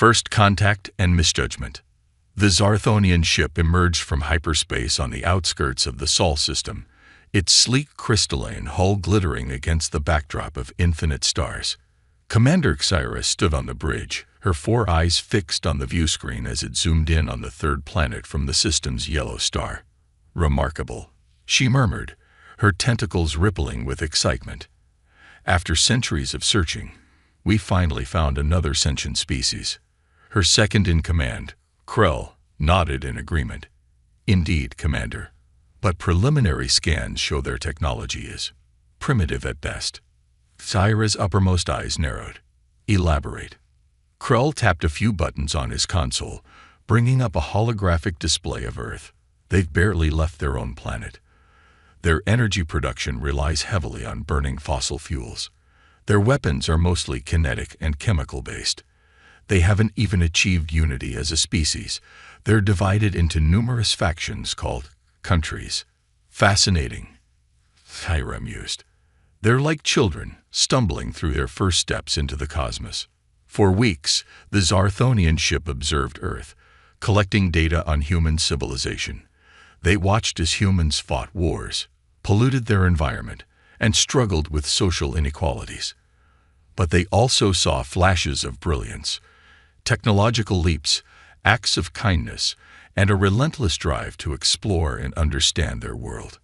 First Contact and Misjudgment. The Zarthonian ship emerged from hyperspace on the outskirts of the Sol system, its sleek crystalline hull glittering against the backdrop of infinite stars. Commander Xyra stood on the bridge, her 4 eyes fixed on the viewscreen as it zoomed in on the third planet from the system's yellow star. "Remarkable," she murmured, her tentacles rippling with excitement. "After centuries of searching, we finally found another sentient species." Her second-in-command, Krell, nodded in agreement. "Indeed, Commander. But preliminary scans show their technology is primitive at best." Xyra's uppermost eyes narrowed. "Elaborate." Krell tapped a few buttons on his console, bringing up a holographic display of Earth. They've barely left their own planet. Their energy production relies heavily on burning fossil fuels. Their weapons are mostly kinetic and chemical-based. They haven't even achieved unity as a species. They're divided into numerous factions called countries. Fascinating, Xyra mused. They're like children, stumbling through their first steps into the cosmos. For weeks, the Zarthonian ship observed Earth, collecting data on human civilization. They watched as humans fought wars, polluted their environment, and struggled with social inequalities. But they also saw flashes of brilliance, technological leaps, acts of kindness, and a relentless drive to explore and understand their world.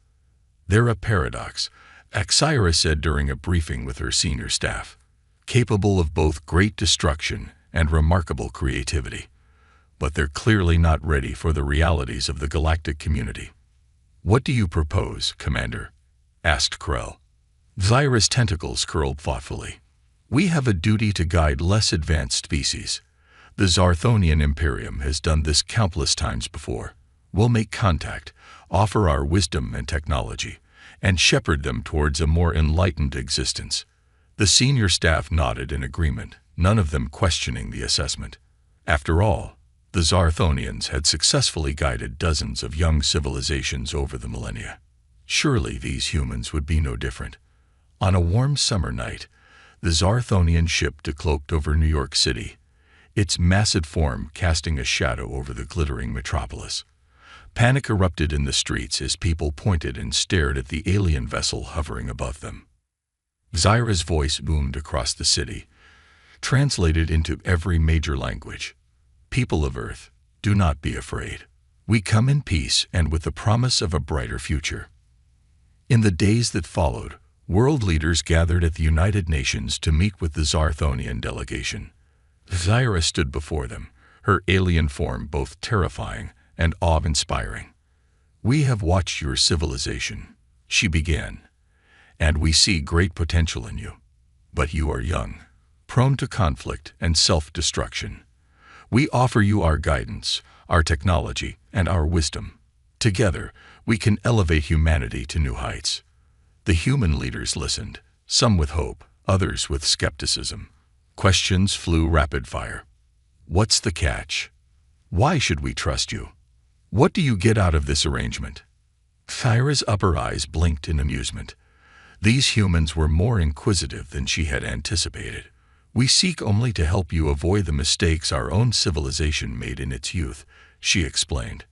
"They're a paradox," Xyra said during a briefing with her senior staff, "capable of both great destruction and remarkable creativity. But they're clearly not ready for the realities of the galactic community." "What do you propose, Commander?" asked Krell. Xyra's tentacles curled thoughtfully. "We have a duty to guide less advanced species. The Zarthonian Imperium has done this countless times before. We'll make contact, offer our wisdom and technology, and shepherd them towards a more enlightened existence." The senior staff nodded in agreement, none of them questioning the assessment. After all, the Zarthonians had successfully guided dozens of young civilizations over the millennia. Surely these humans would be no different. On a warm summer night, the Zarthonian ship decloaked over New York City, its massive form casting a shadow over the glittering metropolis. Panic erupted in the streets as people pointed and stared at the alien vessel hovering above them. Xyra's voice boomed across the city, translated into every major language. "People of Earth, do not be afraid. We come in peace and with the promise of a brighter future." In the days that followed, world leaders gathered at the United Nations to meet with the Zarthonian delegation. Xyra stood before them, her alien form both terrifying and awe-inspiring. "We have watched your civilization," she began, "and we see great potential in you. But you are young, prone to conflict and self-destruction. We offer you our guidance, our technology, and our wisdom. Together, we can elevate humanity to new heights." The human leaders listened, some with hope, others with skepticism. Questions flew rapid fire. "What's the catch? Why should we trust you? What do you get out of this arrangement?" Xyra's upper eyes blinked in amusement. These humans were more inquisitive than she had anticipated. "We seek only to help you avoid the mistakes our own civilization made in its youth," she explained.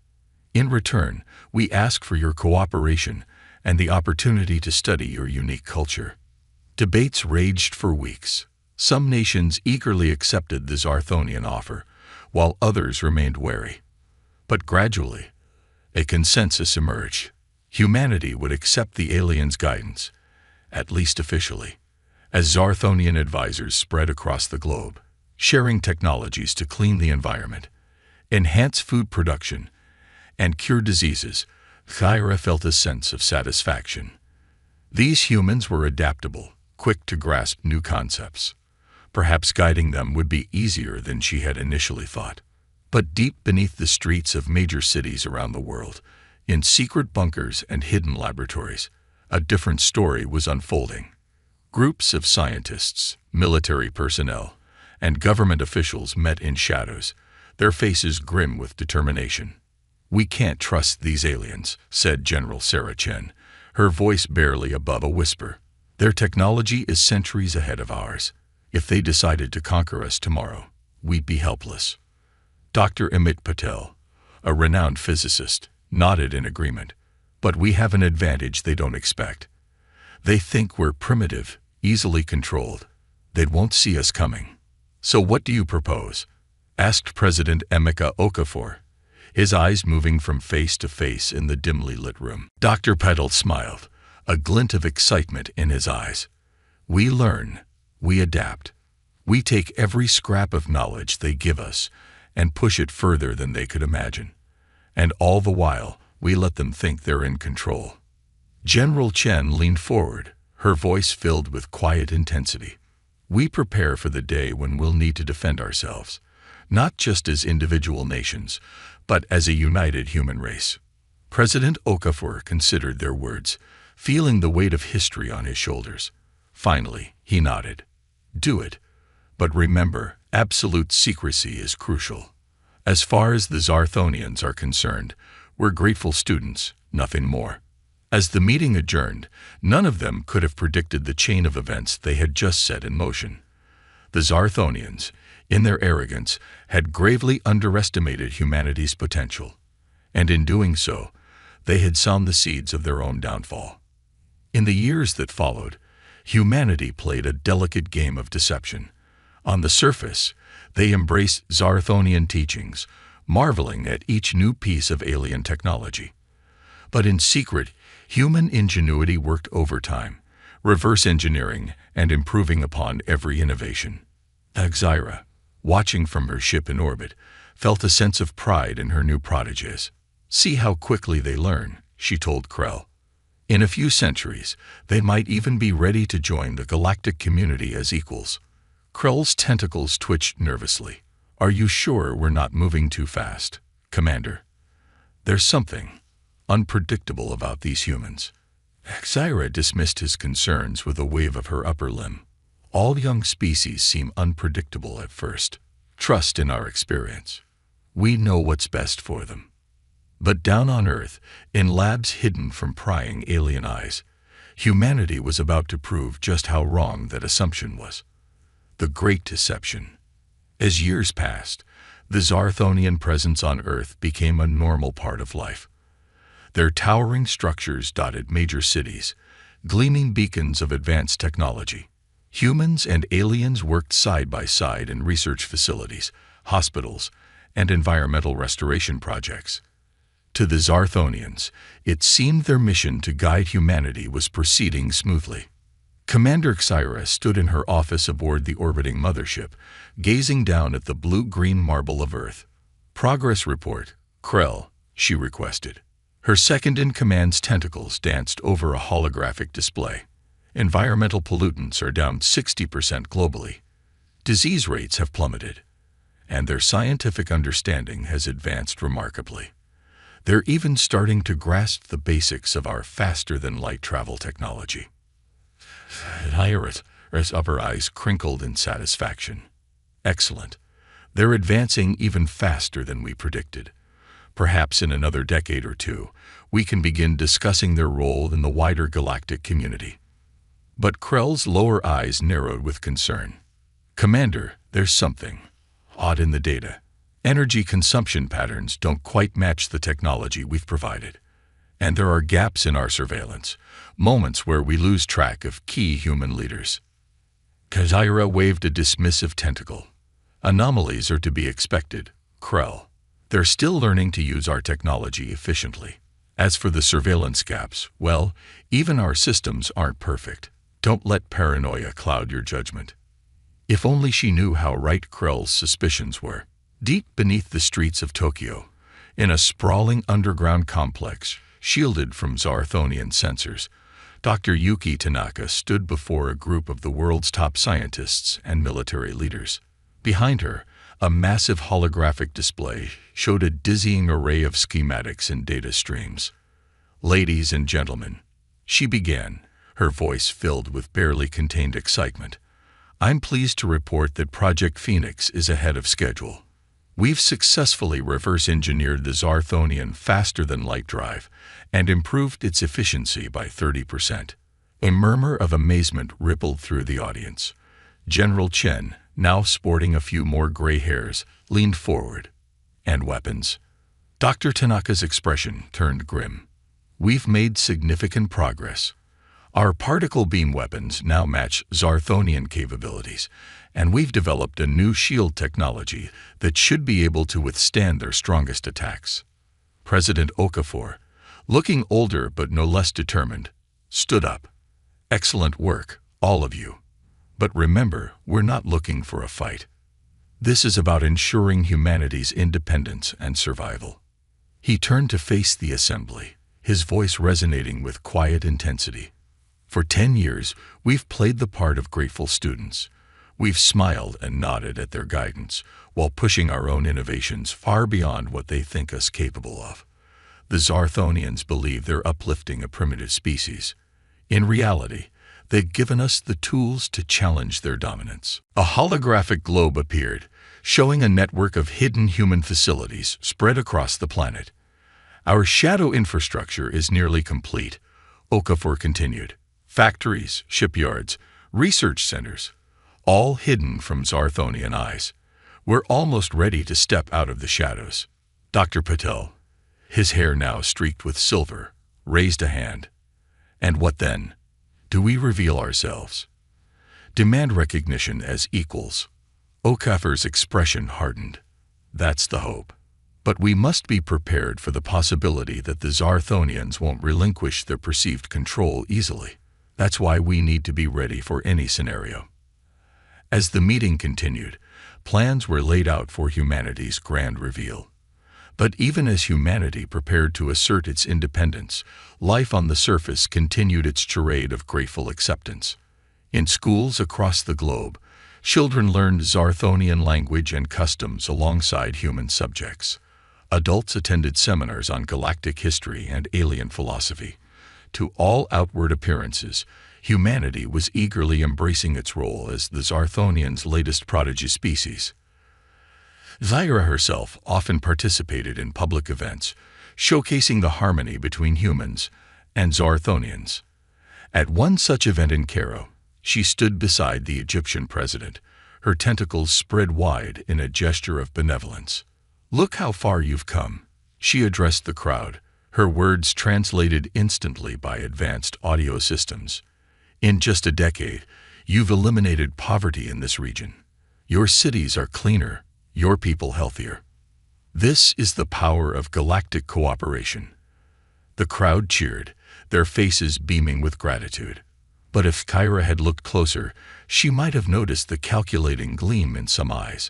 "In return, we ask for your cooperation and the opportunity to study your unique culture." Debates raged for weeks. Some nations eagerly accepted the Zarthonian offer, while others remained wary. But gradually, a consensus emerged. Humanity would accept the aliens' guidance, at least officially, as Zarthonian advisors spread across the globe, sharing technologies to clean the environment, enhance food production, and cure diseases. Xyra felt a sense of satisfaction. These humans were adaptable, quick to grasp new concepts. Perhaps guiding them would be easier than she had initially thought. But deep beneath the streets of major cities around the world, in secret bunkers and hidden laboratories, a different story was unfolding. Groups of scientists, military personnel, and government officials met in shadows, their faces grim with determination. "We can't trust these aliens," said General Sarah Chen, her voice barely above a whisper. "Their technology is centuries ahead of ours. If they decided to conquer us tomorrow, we'd be helpless. Dr. Amit Patel, a renowned physicist, nodded in agreement. But we have an advantage they don't expect. They think we're primitive, easily controlled. They won't see us coming. So what do you propose? Asked President Emeka Okafor, his eyes moving from face to face in the dimly lit room. Dr. Patel smiled, a glint of excitement in his eyes. We learn, we adapt. We take every scrap of knowledge they give us and push it further than they could imagine. And all the while, we let them think they're in control. General Chen leaned forward, her voice filled with quiet intensity. We prepare for the day when we'll need to defend ourselves, not just as individual nations, but as a united human race. President Okafor considered their words, feeling the weight of history on his shoulders. Finally, he nodded. Do it. But remember, absolute secrecy is crucial. As far as the Zarthonians are concerned, we're grateful students, nothing more. As the meeting adjourned, none of them could have predicted the chain of events they had just set in motion. The Zarthonians, in their arrogance, had gravely underestimated humanity's potential, and in doing so, they had sown the seeds of their own downfall. In the years that followed, humanity played a delicate game of deception. On the surface, they embraced Zarthonian teachings, marveling at each new piece of alien technology. But in secret, human ingenuity worked overtime, reverse engineering and improving upon every innovation. Exira, watching from her ship in orbit, felt a sense of pride in her new prodigies. See how quickly they learn, she told Krell. In a few centuries, they might even be ready to join the galactic community as equals. Krell's tentacles twitched nervously. Are you sure we're not moving too fast, Commander? There's something unpredictable about these humans. Exira dismissed his concerns with a wave of her upper limb. All young species seem unpredictable at first. Trust in our experience. We know what's best for them. But down on Earth, in labs hidden from prying alien eyes, humanity was about to prove just how wrong that assumption was. The Great Deception. As years passed, the Zarthonian presence on Earth became a normal part of life. Their towering structures dotted major cities, gleaming beacons of advanced technology. Humans and aliens worked side by side in research facilities, hospitals, and environmental restoration projects. To the Zarthonians, it seemed their mission to guide humanity was proceeding smoothly. Commander Exira stood in her office aboard the orbiting mothership, gazing down at the blue-green marble of Earth. Progress report, Krell, she requested. Her second-in-command's tentacles danced over a holographic display. Environmental pollutants are down 60% globally. Disease rates have plummeted, and their scientific understanding has advanced remarkably. They're even starting to grasp the basics of our faster-than-light travel technology. Iris' upper eyes crinkled in satisfaction. Excellent. They're advancing even faster than we predicted. Perhaps in another decade or two, we can begin discussing their role in the wider galactic community. But Krell's lower eyes narrowed with concern. Commander, there's something odd in the data. Energy consumption patterns don't quite match the technology we've provided. And there are gaps in our surveillance, moments where we lose track of key human leaders. Exira waved a dismissive tentacle. Anomalies are to be expected, Krell. They're still learning to use our technology efficiently. As for the surveillance gaps, well, even our systems aren't perfect. Don't let paranoia cloud your judgment. If only she knew how right Krell's suspicions were. Deep beneath the streets of Tokyo, in a sprawling underground complex shielded from Zarthonian sensors, Dr. Yuki Tanaka stood before a group of the world's top scientists and military leaders. Behind her, a massive holographic display showed a dizzying array of schematics and data streams. Ladies and gentlemen, she began, her voice filled with barely contained excitement. I'm pleased to report that Project Phoenix is ahead of schedule. We've successfully reverse-engineered the Zarthonian faster-than-light drive and improved its efficiency by 30%. A murmur of amazement rippled through the audience. General Chen, now sporting a few more gray hairs, leaned forward. And weapons? Dr. Tanaka's expression turned grim. We've made significant progress. Our particle beam weapons now match Zarthonian capabilities, and we've developed a new shield technology that should be able to withstand their strongest attacks. President Okafor, looking older but no less determined, stood up. Excellent work, all of you. But remember, we're not looking for a fight. This is about ensuring humanity's independence and survival. He turned to face the assembly, his voice resonating with quiet intensity. For 10 years, we've played the part of grateful students. We've smiled and nodded at their guidance, while pushing our own innovations far beyond what they think us capable of. The Zarthonians believe they're uplifting a primitive species. In reality, they've given us the tools to challenge their dominance. A holographic globe appeared, showing a network of hidden human facilities spread across the planet. Our shadow infrastructure is nearly complete, Okafor continued. Factories, shipyards, research centers, all hidden from Zarthonian eyes. We're almost ready to step out of the shadows. Dr. Patel, his hair now streaked with silver, raised a hand. And what then? Do we reveal ourselves? Demand recognition as equals. Okafor's expression hardened. That's the hope. But we must be prepared for the possibility that the Zarthonians won't relinquish their perceived control easily. That's why we need to be ready for any scenario. As the meeting continued, plans were laid out for humanity's grand reveal. But even as humanity prepared to assert its independence, life on the surface continued its charade of grateful acceptance. In schools across the globe, children learned Zarthonian language and customs alongside human subjects. Adults attended seminars on galactic history and alien philosophy. To all outward appearances, humanity was eagerly embracing its role as the Zarthonians' latest prodigy species. Zyra herself often participated in public events, showcasing the harmony between humans and Zarthonians. At one such event in Cairo, she stood beside the Egyptian president, her tentacles spread wide in a gesture of benevolence. "Look how far you've come," she addressed the crowd, her words translated instantly by advanced audio systems. "In just a decade, you've eliminated poverty in this region. Your cities are cleaner, your people healthier. This is the power of galactic cooperation." The crowd cheered, their faces beaming with gratitude. But if Kyra had looked closer, she might have noticed the calculating gleam in some eyes,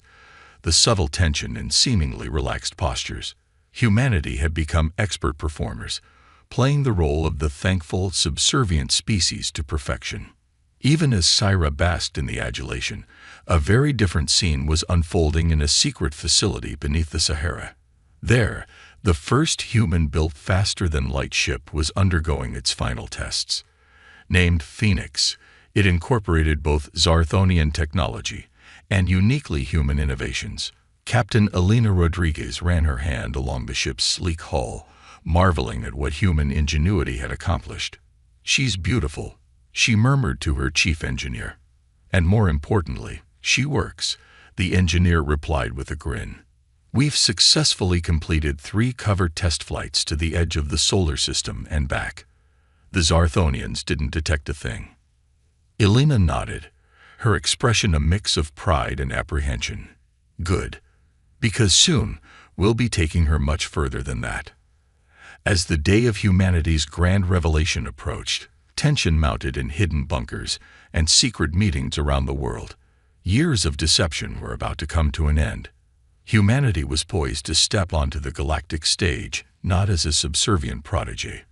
the subtle tension in seemingly relaxed postures. Humanity had become expert performers, playing the role of the thankful, subservient species to perfection. Even as Syra basked in the adulation, a very different scene was unfolding in a secret facility beneath the Sahara. There, the first human-built faster-than-light ship was undergoing its final tests. Named Phoenix, it incorporated both Zarthonian technology and uniquely human innovations. Captain Elena Rodriguez ran her hand along the ship's sleek hull, marveling at what human ingenuity had accomplished. "She's beautiful," she murmured to her chief engineer. "And more importantly, she works," the engineer replied with a grin. "We've successfully completed 3 covered test flights to the edge of the solar system and back. The Zarthonians didn't detect a thing." Elena nodded, her expression a mix of pride and apprehension. "Good. Because soon, we'll be taking her much further than that." As the day of humanity's grand revelation approached, tension mounted in hidden bunkers and secret meetings around the world. Years of deception were about to come to an end. Humanity was poised to step onto the galactic stage, not as a subservient prodigy,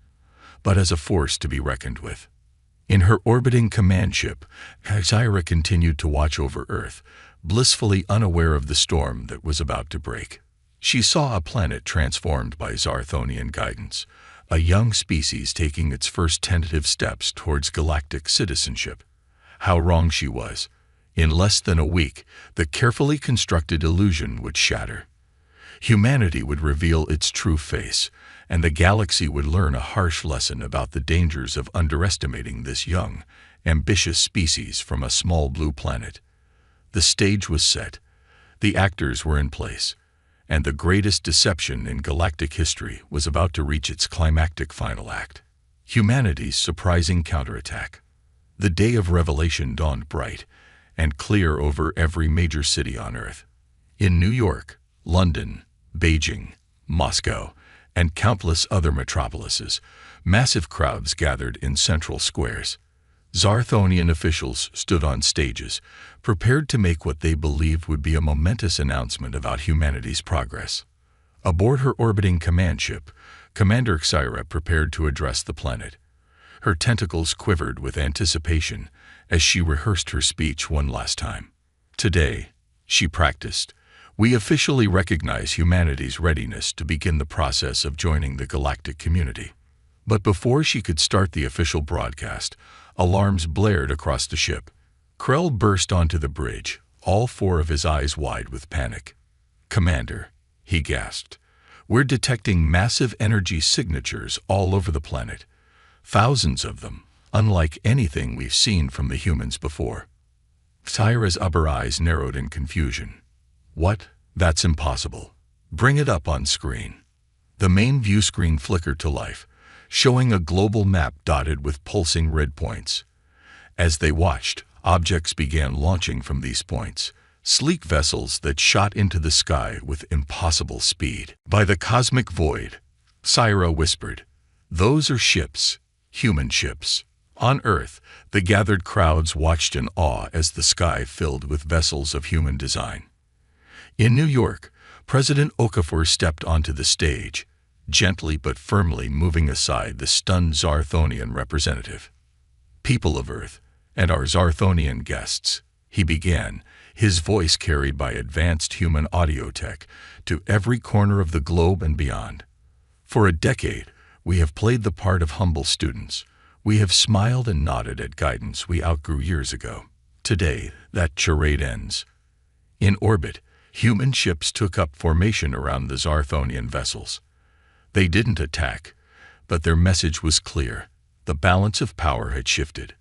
but as a force to be reckoned with. In her orbiting command ship, Zyra continued to watch over Earth, blissfully unaware of the storm that was about to break. She saw a planet transformed by Zarthonian guidance, a young species taking its first tentative steps towards galactic citizenship. How wrong she was. In less than a week, the carefully constructed illusion would shatter. Humanity would reveal its true face, and the galaxy would learn a harsh lesson about the dangers of underestimating this young, ambitious species from a small blue planet. The stage was set, the actors were in place, and the greatest deception in galactic history was about to reach its climactic final act. Humanity's surprising counterattack. The day of revelation dawned bright and clear over every major city on Earth. In New York, London, Beijing, Moscow, and countless other metropolises, massive crowds gathered in central squares. Zarthonian officials stood on stages, prepared to make what they believed would be a momentous announcement about humanity's progress. Aboard her orbiting command ship, Commander Xyra prepared to address the planet. Her tentacles quivered with anticipation as she rehearsed her speech one last time. Today, she practiced, we officially recognize humanity's readiness to begin the process of joining the galactic community. But before she could start the official broadcast, alarms blared across the ship. Krell burst onto the bridge, all four of his eyes wide with panic. "Commander," he gasped, "we're detecting massive energy signatures all over the planet. Thousands of them, unlike anything we've seen from the humans before." Tyra's upper eyes narrowed in confusion. "What? That's impossible. Bring it up on screen." The main view screen flickered to life, showing a global map dotted with pulsing red points. As they watched, objects began launching from these points, sleek vessels that shot into the sky with impossible speed. "By the cosmic void," Syra whispered. "Those are ships, human ships." On Earth, the gathered crowds watched in awe as the sky filled with vessels of human design. In New York, President Okafor stepped onto the stage, gently but firmly moving aside the stunned Zarthonian representative. "People of Earth, and our Zarthonian guests," he began, his voice carried by advanced human audio tech to every corner of the globe and beyond. "For a decade, we have played the part of humble students. We have smiled and nodded at guidance we outgrew years ago. Today, that charade ends." In orbit, human ships took up formation around the Zarthonian vessels. They didn't attack, but their message was clear. The balance of power had shifted.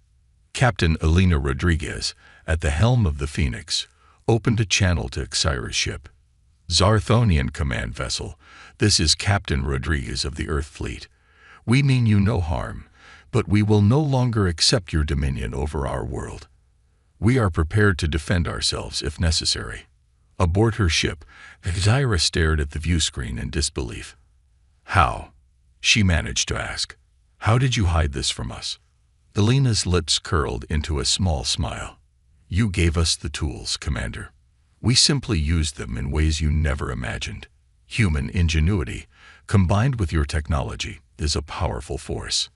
Captain Elena Rodriguez, at the helm of the Phoenix, opened a channel to Xyra's ship. "Zarthonian command vessel, this is Captain Rodriguez of the Earth Fleet. We mean you no harm, but we will no longer accept your dominion over our world. We are prepared to defend ourselves if necessary." Aboard her ship, Xyra stared at the view screen in disbelief. "How?" she managed to ask. "How did you hide this from us?" Elena's lips curled into a small smile. "You gave us the tools, Commander. We simply used them in ways you never imagined. Human ingenuity, combined with your technology, is a powerful force."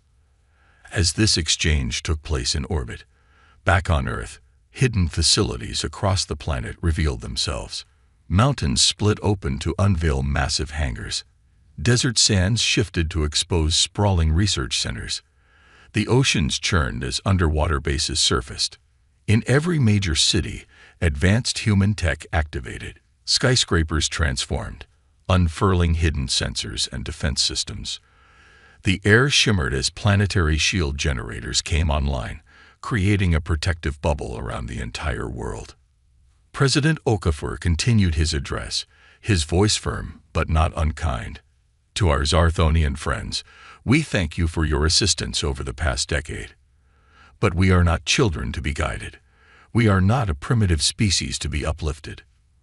As this exchange took place in orbit, back on Earth, hidden facilities across the planet revealed themselves. Mountains split open to unveil massive hangars. Desert sands shifted to expose sprawling research centers. The oceans churned as underwater bases surfaced. In every major city, advanced human tech activated. Skyscrapers transformed, unfurling hidden sensors and defense systems. The air shimmered as planetary shield generators came online, creating a protective bubble around the entire world. President Okafor continued his address, his voice firm but not unkind. "To our Zarthonian friends, we thank you for your assistance over the past decade. But we are not children to be guided. We are not a primitive species to be uplifted.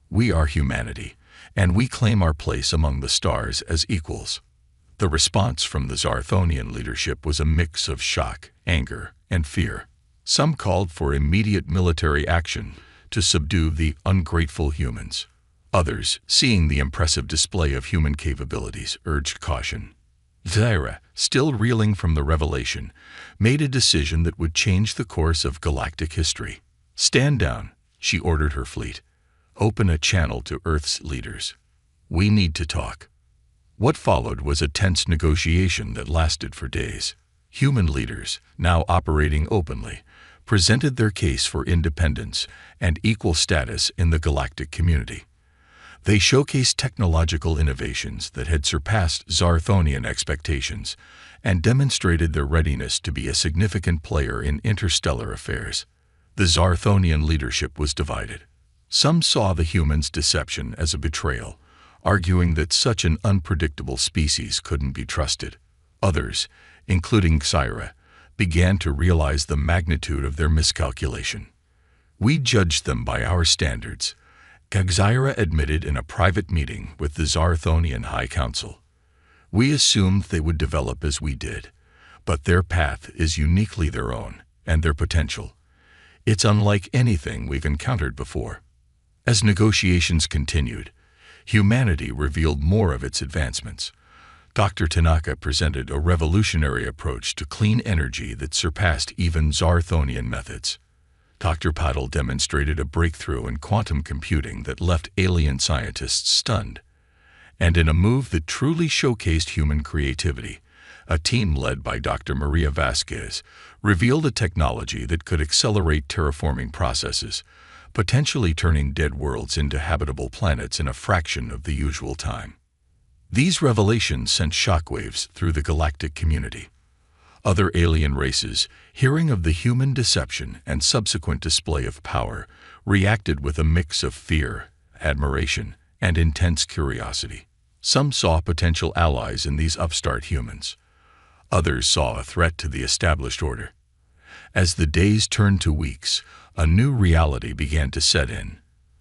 We are humanity, and we claim our place among the stars as equals." The response from the Zarthonian leadership was a mix of shock, anger, and fear. Some called for immediate military action to subdue the ungrateful humans. Others, seeing the impressive display of human capabilities, urged caution. Xyra, still reeling from the revelation, made a decision that would change the course of galactic history. "Stand down," she ordered her fleet. "Open a channel to Earth's leaders. We need to talk." What followed was a tense negotiation that lasted for days. Human leaders, now operating openly, presented their case for independence and equal status in the galactic community. They showcased technological innovations that had surpassed Zarthonian expectations and demonstrated their readiness to be a significant player in interstellar affairs. The Zarthonian leadership was divided. Some saw the humans' deception as a betrayal, arguing that such an unpredictable species couldn't be trusted. Others, including Xyra, began to realize the magnitude of their miscalculation. "We judged them by our standards," Xyra admitted in a private meeting with the Zarthonian High Council. "We assumed they would develop as we did, but their path is uniquely their own, and their potential. It's unlike anything we've encountered before." As negotiations continued, humanity revealed more of its advancements. Dr. Tanaka presented a revolutionary approach to clean energy that surpassed even Zarthonian methods. Dr. Patel demonstrated a breakthrough in quantum computing that left alien scientists stunned. And in a move that truly showcased human creativity, a team led by Dr. Maria Vasquez revealed a technology that could accelerate terraforming processes, potentially turning dead worlds into habitable planets in a fraction of the usual time. These revelations sent shockwaves through the galactic community. Other alien races, hearing of the human deception and subsequent display of power, reacted with a mix of fear, admiration, and intense curiosity. Some saw potential allies in these upstart humans. Others saw a threat to the established order. As the days turned to weeks, a new reality began to set in.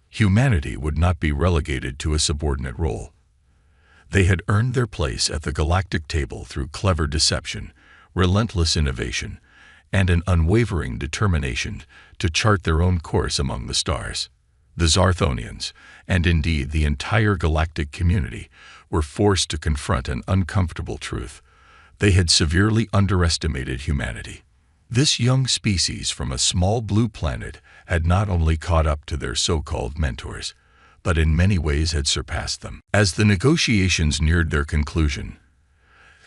Humanity would not be relegated to a subordinate role. They had earned their place at the galactic table through clever deception, relentless innovation, and an unwavering determination to chart their own course among the stars. The Zarthonians, and indeed the entire galactic community, were forced to confront an uncomfortable truth. They had severely underestimated humanity. This young species from a small blue planet had not only caught up to their so-called mentors, but in many ways had surpassed them. As the negotiations neared their conclusion,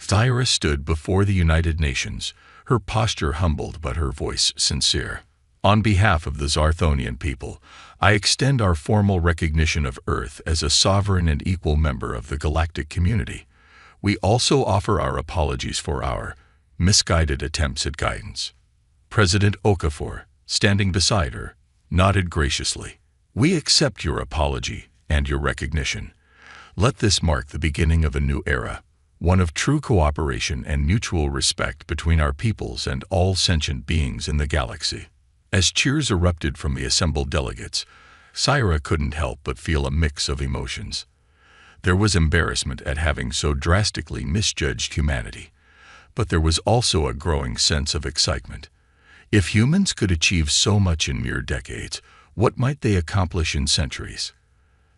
Xyra stood before the United Nations, her posture humbled but her voice sincere. "On behalf of the Zarthonian people, I extend our formal recognition of Earth as a sovereign and equal member of the galactic community. We also offer our apologies for our misguided attempts at guidance." President Okafor, standing beside her, nodded graciously. "We accept your apology and your recognition. Let this mark the beginning of a new era, one of true cooperation and mutual respect between our peoples and all sentient beings in the galaxy." As cheers erupted from the assembled delegates, Xyra couldn't help but feel a mix of emotions. There was embarrassment at having so drastically misjudged humanity, but there was also a growing sense of excitement. If humans could achieve so much in mere decades, what might they accomplish in centuries?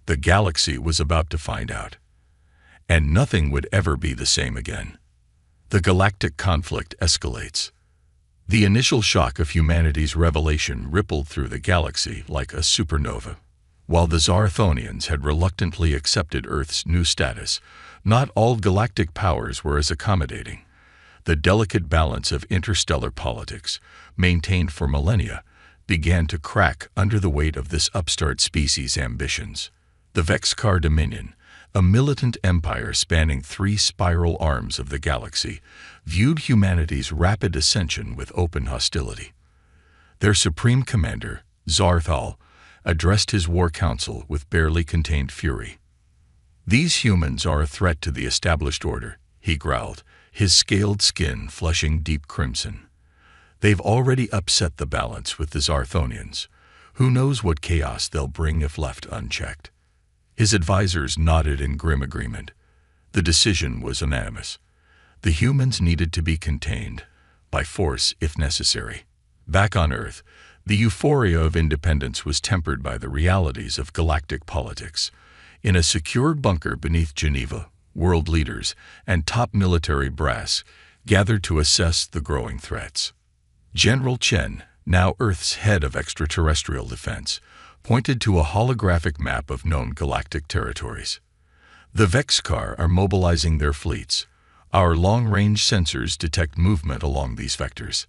The galaxy was about to find out. And nothing would ever be the same again. The galactic conflict escalates. The initial shock of humanity's revelation rippled through the galaxy like a supernova. While the Zarthonians had reluctantly accepted Earth's new status, not all galactic powers were as accommodating. The delicate balance of interstellar politics, maintained for millennia, began to crack under the weight of this upstart species' ambitions. The Vexkar Dominion, a militant empire spanning 3 spiral arms of the galaxy, viewed humanity's rapid ascension with open hostility. Their supreme commander, Zarthal, addressed his war council with barely contained fury. "These humans are a threat to the established order," he growled, his scaled skin flushing deep crimson. "They've already upset the balance with the Zarthonians. Who knows what chaos they'll bring if left unchecked?" His advisors nodded in grim agreement. The decision was unanimous. The humans needed to be contained, by force if necessary. Back on Earth, the euphoria of independence was tempered by the realities of galactic politics. In a secured bunker beneath Geneva, world leaders and top military brass gathered to assess the growing threats. General Chen, now Earth's head of extraterrestrial defense, pointed to a holographic map of known galactic territories. "The Vexkar are mobilizing their fleets. Our long-range sensors detect movement along these vectors.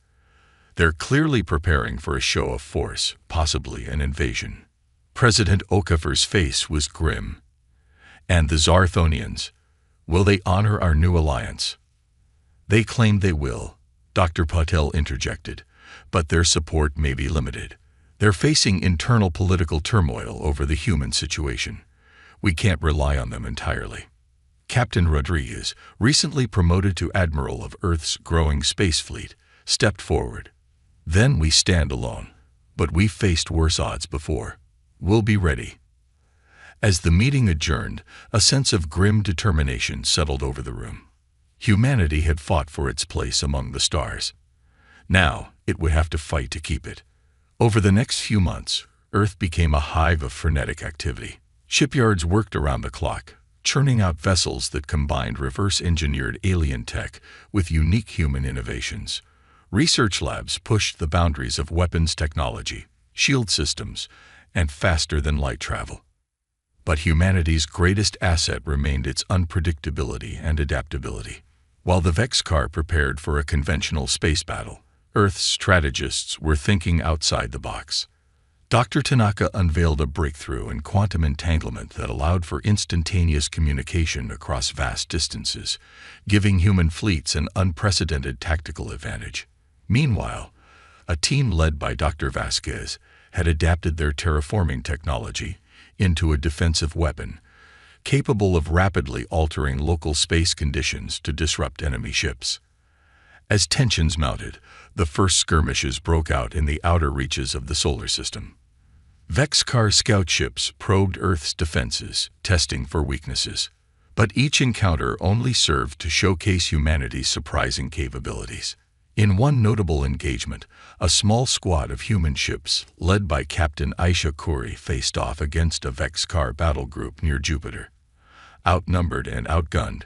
They're clearly preparing for a show of force, possibly an invasion." President Okafor's face was grim. "And the Zarthonians, will they honor our new alliance?" "They claim they will," Dr. Patel interjected, "but their support may be limited. They're facing internal political turmoil over the human situation. We can't rely on them entirely. Captain Rodriguez, recently promoted to Admiral of Earth's growing space fleet, stepped forward. Then we stand alone. But we've faced worse odds before. We'll be ready. As the meeting adjourned, a sense of grim determination settled over the room. Humanity had fought for its place among the stars. Now, it would have to fight to keep it. Over the next few months, Earth became a hive of frenetic activity. Shipyards worked around the clock, churning out vessels that combined reverse-engineered alien tech with unique human innovations. Research labs pushed the boundaries of weapons technology, shield systems, and faster-than-light travel. But humanity's greatest asset remained its unpredictability and adaptability. While the Vexcar prepared for a conventional space battle, Earth's strategists were thinking outside the box. Dr. Tanaka unveiled a breakthrough in quantum entanglement that allowed for instantaneous communication across vast distances, giving human fleets an unprecedented tactical advantage. Meanwhile, a team led by Dr. Vasquez had adapted their terraforming technology into a defensive weapon, capable of rapidly altering local space conditions to disrupt enemy ships. As tensions mounted, the first skirmishes broke out in the outer reaches of the solar system. Vexcar scout ships probed Earth's defenses, testing for weaknesses. But each encounter only served to showcase humanity's surprising capabilities. In one notable engagement, a small squad of human ships, led by Captain Aisha Khoury, faced off against a Vexcar battle group near Jupiter. Outnumbered and outgunned,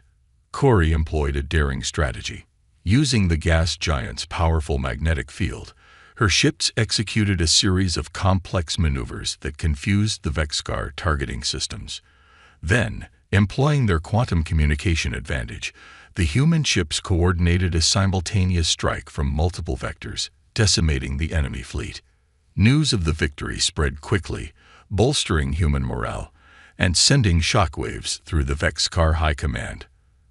Khoury employed a daring strategy. Using the gas giant's powerful magnetic field, her ships executed a series of complex maneuvers that confused the Vexcar targeting systems. Then, employing their quantum communication advantage, the human ships coordinated a simultaneous strike from multiple vectors, decimating the enemy fleet. News of the victory spread quickly, bolstering human morale and sending shockwaves through the Vexcar High Command.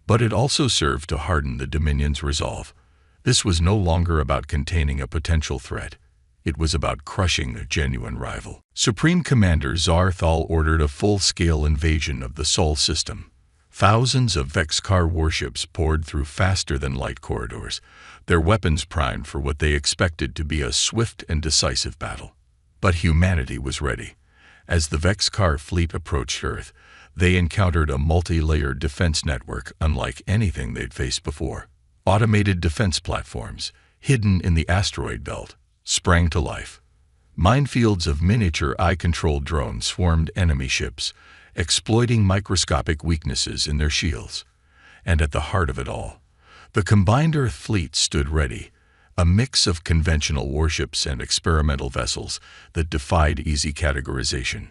But it also served to harden the Dominion's resolve. This was no longer about containing a potential threat. It was about crushing a genuine rival. Supreme Commander Zarthal ordered a full-scale invasion of the Sol system. Thousands of Vexcar warships poured through faster-than-light corridors, their weapons primed for what they expected to be a swift and decisive battle. But humanity was ready. As the Vexcar fleet approached Earth, they encountered a multi-layered defense network unlike anything they'd faced before. Automated defense platforms, hidden in the asteroid belt, sprang to life. Minefields of miniature eye-controlled drones swarmed enemy ships, exploiting microscopic weaknesses in their shields. And at the heart of it all, the combined Earth fleet stood ready, a mix of conventional warships and experimental vessels that defied easy categorization.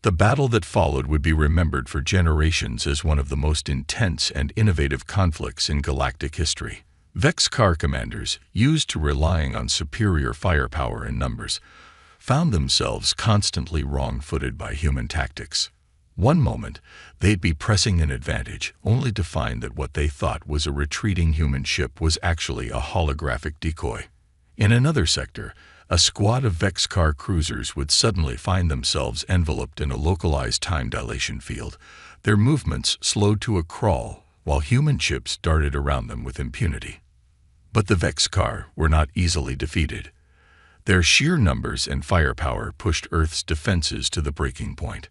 The battle that followed would be remembered for generations as one of the most intense and innovative conflicts in galactic history. Vexcar commanders, used to relying on superior firepower and numbers, found themselves constantly wrong-footed by human tactics. One moment, they'd be pressing an advantage, only to find that what they thought was a retreating human ship was actually a holographic decoy. In another sector, a squad of Vexcar cruisers would suddenly find themselves enveloped in a localized time dilation field, their movements slowed to a crawl, while human ships darted around them with impunity. But the Vexcar were not easily defeated. Their sheer numbers and firepower pushed Earth's defenses to the breaking point.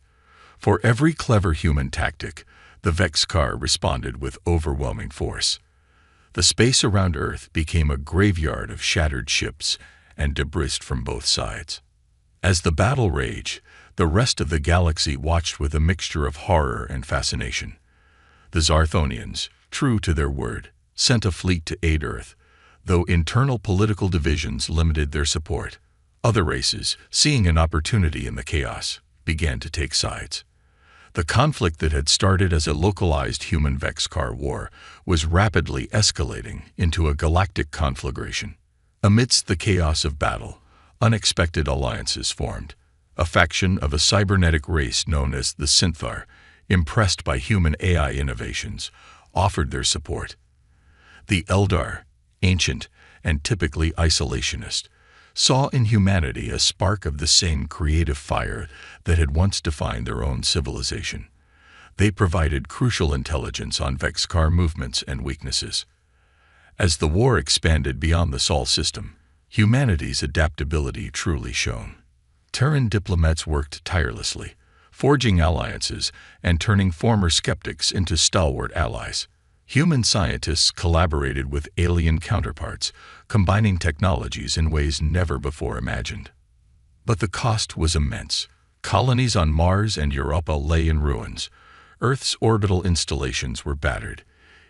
For every clever human tactic, the Vexcar responded with overwhelming force. The space around Earth became a graveyard of shattered ships and debris from both sides. As the battle raged, the rest of the galaxy watched with a mixture of horror and fascination. The Zarthonians, true to their word, sent a fleet to aid Earth, though internal political divisions limited their support. Other races, seeing an opportunity in the chaos, began to take sides. The conflict that had started as a localized human Vexcar war was rapidly escalating into a galactic conflagration. Amidst the chaos of battle, unexpected alliances formed. A faction of a cybernetic race known as the Synthar, impressed by human AI innovations, offered their support. The Eldar, ancient and typically isolationist, saw in humanity a spark of the same creative fire that had once defined their own civilization. They provided crucial intelligence on Vexcar movements and weaknesses. As the war expanded beyond the Sol system, humanity's adaptability truly shone. Terran diplomats worked tirelessly, forging alliances and turning former skeptics into stalwart allies. Human scientists collaborated with alien counterparts, combining technologies in ways never before imagined. But the cost was immense. Colonies on Mars and Europa lay in ruins. Earth's orbital installations were battered,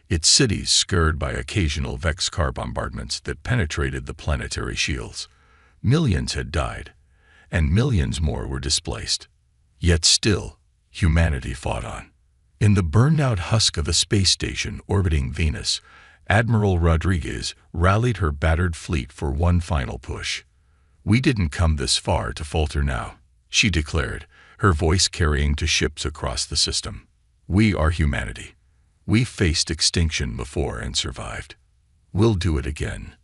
its cities scarred by occasional Vexcar bombardments that penetrated the planetary shields. Millions had died, and millions more were displaced. Yet still, humanity fought on. In the burned-out husk of a space station orbiting Venus, Admiral Rodriguez rallied her battered fleet for one final push. "We didn't come this far to falter now," she declared, her voice carrying to ships across the system. "We are humanity. We faced extinction before and survived. We'll do it again.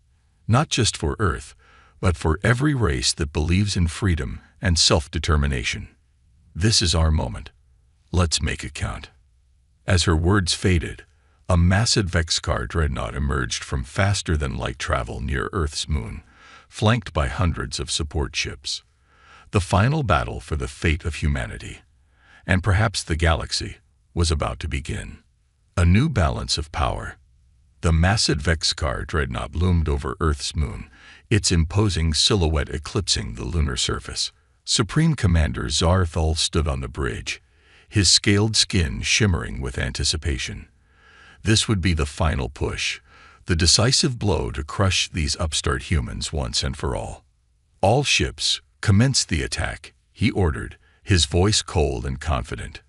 Not just for Earth, but for every race that believes in freedom and self-determination. This is our moment. Let's make it count." As her words faded, a massive Vexcar dreadnought emerged from faster-than-light travel near Earth's moon, flanked by hundreds of support ships. The final battle for the fate of humanity, and perhaps the galaxy, was about to begin. A new balance of power. The massive Vexcar dreadnought loomed over Earth's moon, its imposing silhouette eclipsing the lunar surface. Supreme Commander Zarthal stood on the bridge, his scaled skin shimmering with anticipation. This would be the final push, the decisive blow to crush these upstart humans once and for all. "All ships, commence the attack," he ordered, his voice cold and confident.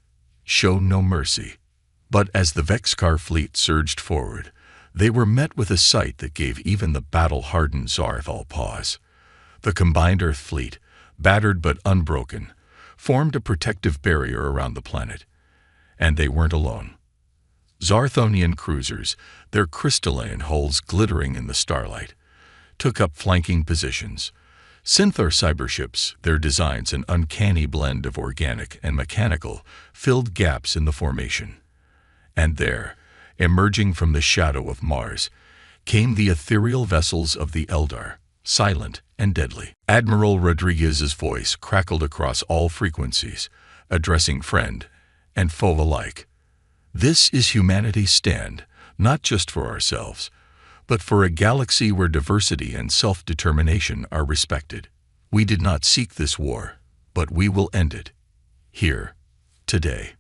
"Show no mercy." But as the Vexcar fleet surged forward, they were met with a sight that gave even the battle-hardened Zarthal pause. The combined Earth fleet, battered but unbroken, formed a protective barrier around the planet. And they weren't alone. Zarthonian cruisers, their crystalline hulls glittering in the starlight, took up flanking positions. Synthar cyberships, their designs an uncanny blend of organic and mechanical, filled gaps in the formation. And there, emerging from the shadow of Mars, came the ethereal vessels of the Eldar, silent and deadly. Admiral Rodriguez's voice crackled across all frequencies, addressing friend and foe alike. "This is humanity's stand, not just for ourselves, but for a galaxy where diversity and self-determination are respected. We did not seek this war, but we will end it. Here, today."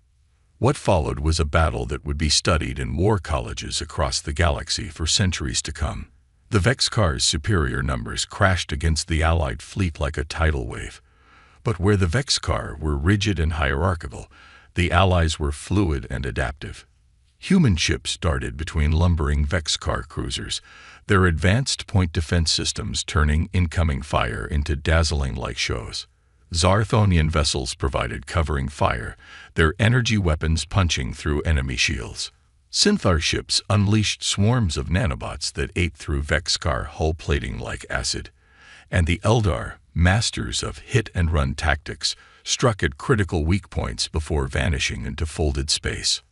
What followed was a battle that would be studied in war colleges across the galaxy for centuries to come. The Vexcar's superior numbers crashed against the Allied fleet like a tidal wave. But where the Vexcar were rigid and hierarchical, the Allies were fluid and adaptive. Human ships darted between lumbering Vexcar cruisers, their advanced point defense systems turning incoming fire into dazzling light shows. Zarthonian vessels provided covering fire, their energy weapons punching through enemy shields. Synthar ships unleashed swarms of nanobots that ate through Vexcar hull plating like acid. And the Eldar, masters of hit-and-run tactics, struck at critical weak points before vanishing into folded space.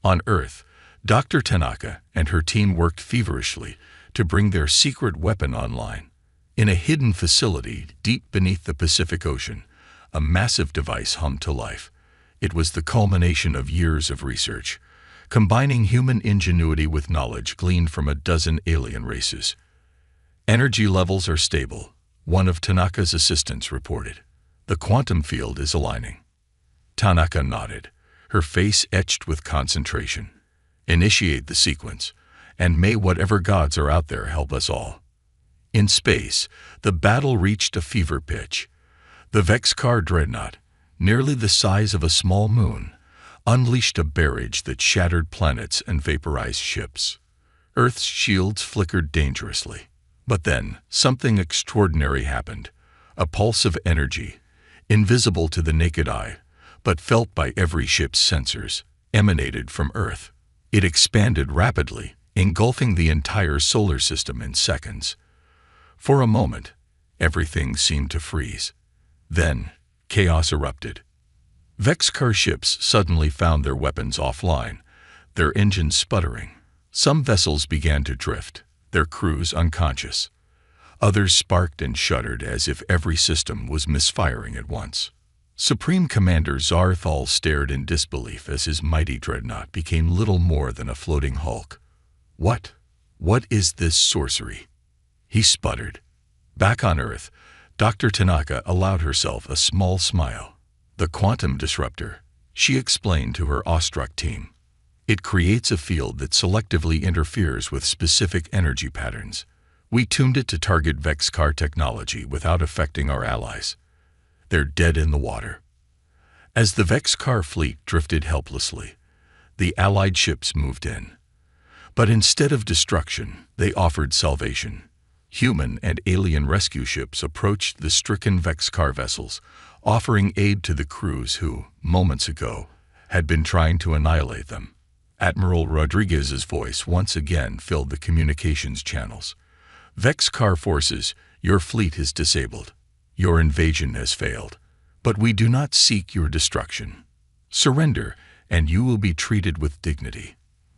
On Earth, Dr. Tanaka and her team worked feverishly to bring their secret weapon online. In a hidden facility deep beneath the Pacific Ocean, a massive device hummed to life. It was the culmination of years of research, combining human ingenuity with knowledge gleaned from a dozen alien races. "Energy levels are stable," one of Tanaka's assistants reported. "The quantum field is aligning." Tanaka nodded, her face etched with concentration. "Initiate the sequence, and may whatever gods are out there help us all." In space, the battle reached a fever pitch. The Vexcar dreadnought, nearly the size of a small moon, unleashed a barrage that shattered planets and vaporized ships. Earth's shields flickered dangerously. But then, something extraordinary happened. A pulse of energy, invisible to the naked eye, but felt by every ship's sensors, emanated from Earth. It expanded rapidly, engulfing the entire solar system in seconds. For a moment, Everything seemed to freeze. Then, chaos erupted. Vexcar ships suddenly found their weapons offline, their engines sputtering. Some vessels began to drift, their crews unconscious. Others sparked and shuddered as if every system was misfiring at once. Supreme Commander Zarthal stared in disbelief as his mighty dreadnought became little more than a floating hulk. What is this sorcery? He sputtered. Back on Earth, Dr. Tanaka allowed herself a small smile. The quantum disruptor, she explained to her awestruck team. It creates a field that selectively interferes with specific energy patterns. We tuned it to target Vexcar technology without affecting our allies. They're dead in the water. As the Vexcar fleet drifted helplessly, the Allied ships moved in. But instead of destruction, they offered salvation. Human and alien rescue ships approached the stricken Vexcar vessels, offering aid to the crews who, moments ago, had been trying to annihilate them. Admiral Rodriguez's voice once again filled the communications channels. Vexcar forces, your fleet is disabled. Your invasion has failed. But we do not seek your destruction. Surrender, and you will be treated with dignity.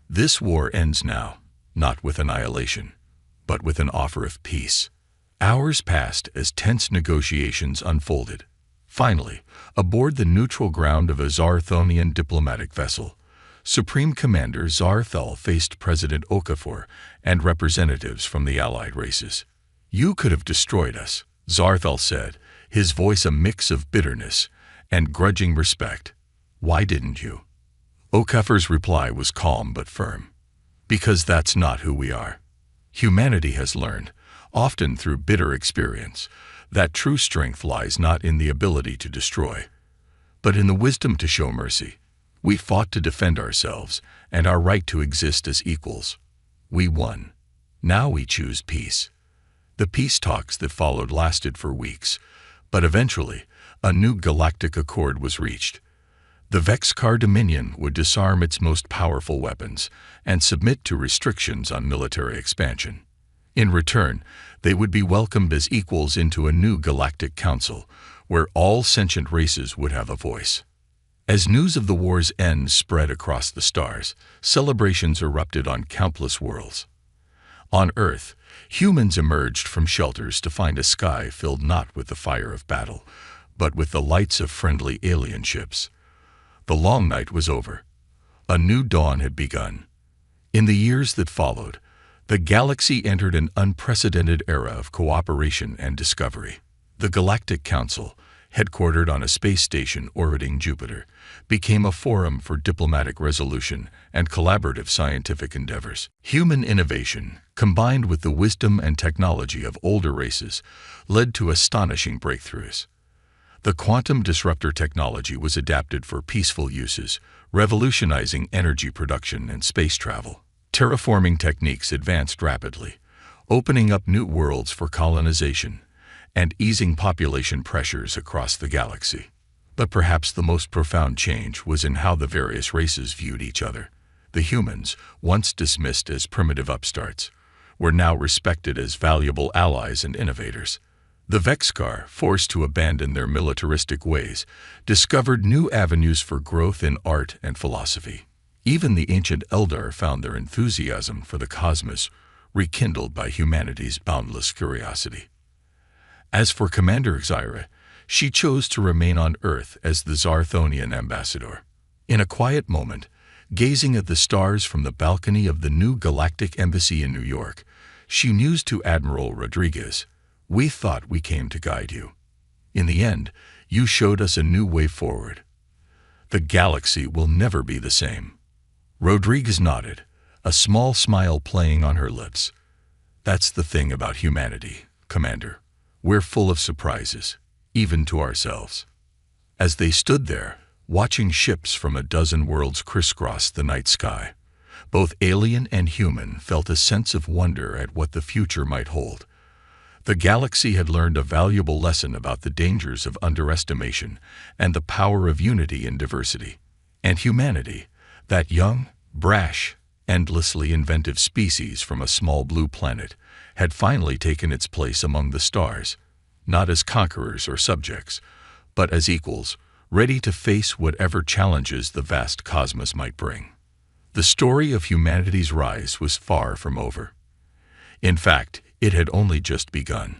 This war ends now, not with annihilation, but with an offer of peace. Hours passed as tense negotiations unfolded. Finally, aboard the neutral ground of a Zarthonian diplomatic vessel, Supreme Commander Zarthal faced President Okafor and representatives from the Allied races. You could have destroyed us, Zarthal said, his voice a mix of bitterness and grudging respect. Why didn't you? Okafor's reply was calm but firm. Because that's not who we are. Humanity has learned, often through bitter experience, that true strength lies not in the ability to destroy, but in the wisdom to show mercy. We fought to defend ourselves and our right to exist as equals. We won. Now we choose peace. The peace talks that followed lasted for weeks, but eventually a new galactic accord was reached. The Vexcar Dominion would disarm its most powerful weapons and submit to restrictions on military expansion. In return, they would be welcomed as equals into a new galactic council, where all sentient races would have a voice. As news of the war's end spread across the stars, celebrations erupted on countless worlds. On Earth, humans emerged from shelters to find a sky filled not with the fire of battle, but with the lights of friendly alien ships. The long night was over. A new dawn had begun. In the years that followed, the galaxy entered an unprecedented era of cooperation and discovery. The Galactic Council, headquartered on a space station orbiting Jupiter, became a forum for diplomatic resolution and collaborative scientific endeavors. Human innovation, combined with the wisdom and technology of older races, led to astonishing breakthroughs. The quantum disruptor technology was adapted for peaceful uses, revolutionizing energy production and space travel. Terraforming techniques advanced rapidly, opening up new worlds for colonization and easing population pressures across the galaxy. But perhaps the most profound change was in how the various races viewed each other. The humans, once dismissed as primitive upstarts, were now respected as valuable allies and innovators. The Vexcar, forced to abandon their militaristic ways, discovered new avenues for growth in art and philosophy. Even the ancient Eldar found their enthusiasm for the cosmos rekindled by humanity's boundless curiosity. As for Commander Xyra, she chose to remain on Earth as the Zarthonian ambassador. In a quiet moment, gazing at the stars from the balcony of the new Galactic Embassy in New York, she mused to Admiral Rodriguez, "We thought we came to guide you. In the end, you showed us a new way forward. The galaxy will never be the same." Rodriguez nodded, a small smile playing on her lips. "That's the thing about humanity, Commander. We're full of surprises, even to ourselves." As they stood there, watching ships from a dozen worlds crisscross the night sky, both alien and human felt a sense of wonder at what the future might hold. The galaxy had learned a valuable lesson about the dangers of underestimation and the power of unity in diversity. And humanity, that young, brash, endlessly inventive species from a small blue planet, had finally taken its place among the stars. not as conquerors or subjects, but as equals, ready to face whatever challenges the vast cosmos might bring. The story of humanity's rise was far from over. In fact, it had only just begun.